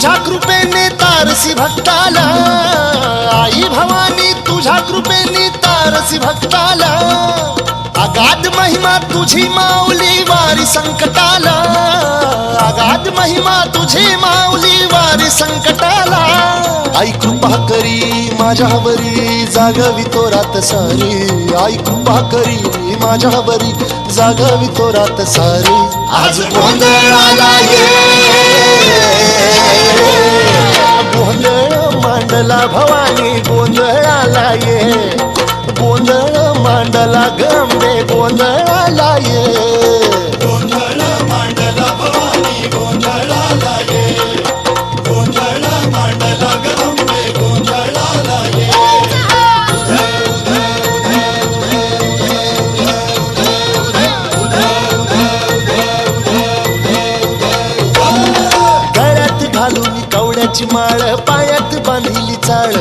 तुझ्या कृपेने तारसी भक्ताला, आई भवानी तुझ्या कृपेने तारसी भक्ताला, अगाध महिमा तुझी माऊली वारी संकटाला, अगाध महिमा तुझी माऊली वारी संकटाला. आई कृपा करी माझ्यावरी जागवी तो रात सारी, आई कृपा करी माझ्यावरी जागवी तो रात सारी. आज गोंधळाला ये, गोंधळ मांडला भवानी गोंधळाला ये, गोंधळ मांडला गंबे गोंधळाला ये, गोंधळ मांडला भवानी गोंधळाला ये, गोंधळ मांडला गंबे गोंधळाला ये. गळ्यात घालून कवड्याची माळ, पायात बांधिली चाळ,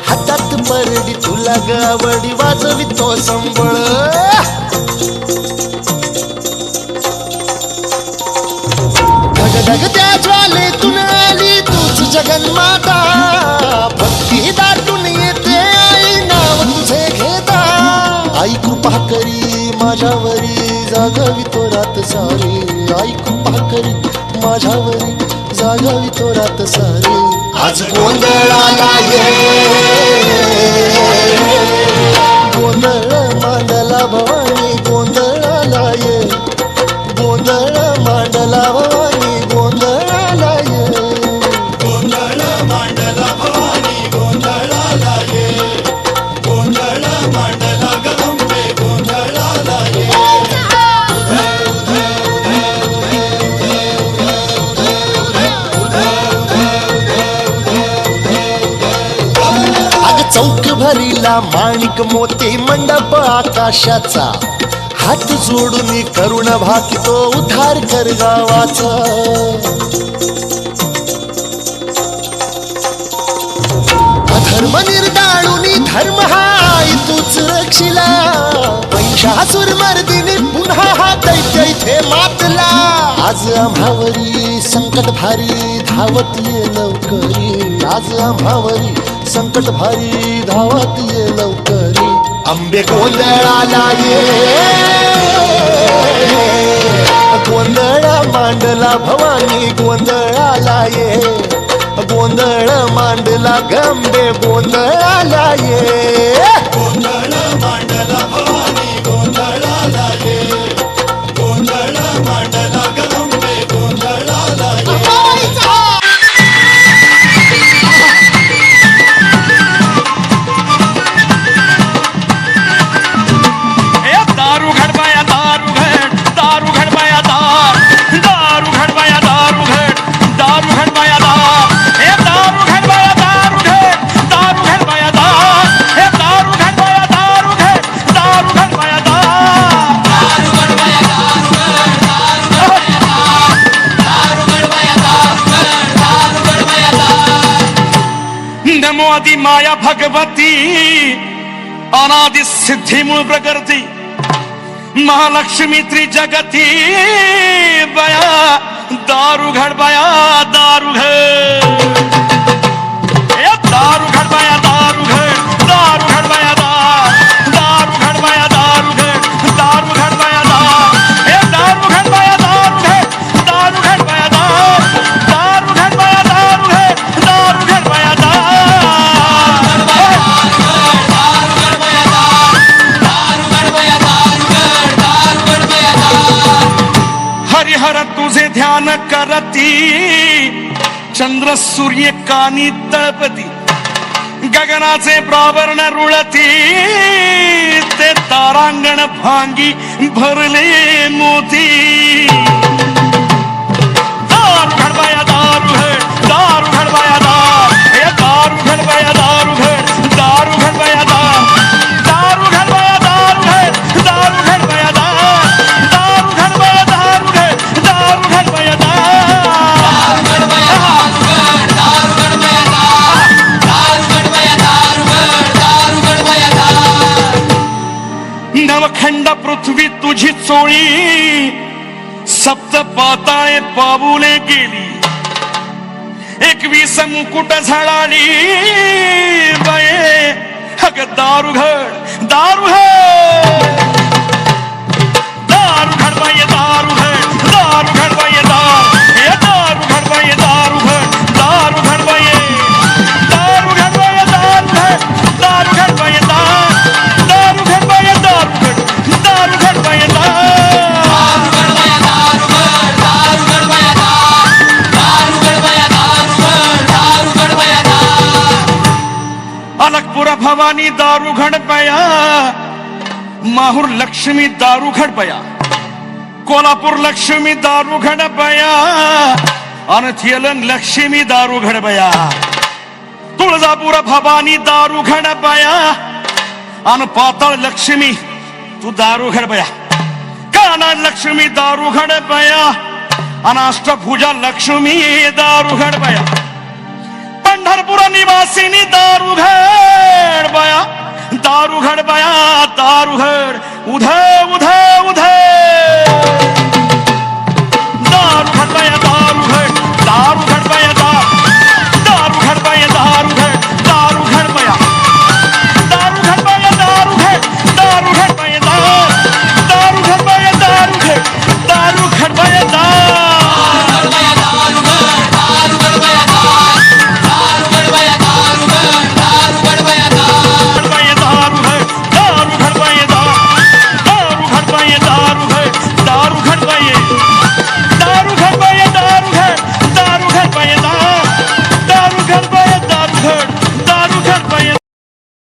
हातात परडी तुला गावडी वाजवी तो संबळ. धगधगत्या ज्वालेतून आली तूच जगन्माता, भक्ती दाटून येते आई नाव तुझे घेता. आई कृपा करी माझ्यावरी जागवी तो रात सारी, आई कृपा करी माझ्यावरी जागवी तो रात सारी. आज गोंधळाला ये, गोंधळ मांडला भवानी गोंधळाला ये, गोंधळ मांडला भवानी गोंधळाला ये, गोंधळ मांडला भवानी गोंधळाला ये, गोंधळ मांडला गंबे गोंधळाला ये. अग चौक भरीला माणिक मोती मंडप आकाशाचा, हात जोडून करुण भाकितो उद्धार कर गावाचा. अधर्म निर्दाळुनी धर्म हाय तूच रक्षिला, महिषासुर मर्दिनी पुन्हा हा दैत्य इथे मातला. आज आम्हावरी संकट भारी धावत ये लवकरी, आज आम्हावरी संकट भारी धावत ये लवकरी. अंबे गोंधळाला ये, गोंधळ मांडला भवानी गोंधळाला ये, गोंधळ मांडला गंबे गोंधळाला ये, गोंधळ मांडला भवानी गोंधळाला ये, गोंधळ मांडला गंबे गोंधळाला ये. दारू घडवाया दारू घड, दारू घडवाया दार, दारू घडवाया दारू घड, दारू घडवाया दार, हे दारू घडवाया दारू घड, दारू घडवाया दार, हे दारू घडवाया दारू घड, दारू घडवाया दार, दारू घडवाया दारू घड, दारू घडवाया दारू घड, दारू घडवाया दार. नमो आदि माया भगवती अनादि सिद्धि मूळ प्रकृती, महालक्ष्मी त्रिजगती बया, दारू घडवाया दारू घड, दारू घडवाया दारू घड, दारू घडवाया दार, दारू घडवाया दारू घड, दारू घडवाया दार, हे दारू घडवाया दारू घड, दारू घडवाया दार, दारू घडवाया दारू घड, दारू घडवाया दार. हरिहर तुझे ध्यान करती, चंद्र सूर्य कानी तळपती, गगनाचे प्रावरण रुळती, ते तारांगण भांगी भरले मोती. दारू घडवाया दारू घड, दारू घडवाया दार, हे दारू घडवाया दारू घड, दारू घडवाया दार, दारू घडवाया दारू घड, दारू घडवाया दार, दारू घडवाया दारू घड, दारू घडवाया दार, दारू घडवाया दारू घड, दारू घडवाया दार, दारू घडवाया दारू घड, दारू घडवाया दार. नवखंड पृथ्वी तुझी चोळी, सप्त पाताळे पाऊले गेली, 21 मुकुट झळाली बाये अग दारुघड दारुघड दारुघड बाये दारुघड दारुघड बाये दारुघड बाये दारुघड दारुघड बाये दारुघड बाये दारुघड दारुघड बाये दारुघड बाये दारुघड दारुघड बाये अलकपुरा भवानी दारुघड बया माहूर लक्ष्मी दारुघड बया कोल्हापूर लक्ष्मी दारुघड बया आणि थियलन लक्ष्मी दारुघड बया तुळजापूर भवानी दारुघड बया आणि पाताळ लक्ष्मी तू दारुघड बया काना लक्ष्मी दारुघड बया आणि अष्टभुजा लक्ष्मी दारुघड बया पंढरपूर निवासिनी दारुघड बया दारुघड बया दारुघड उधे उधे उधे दारुघड बया दारुघड दारुघड बया दारुघड बया दारुघड दारुघड बया दारुघड बया दारुघड दारुघड बया दारुघड बया दारुघड दारुघड बया दारुघड बया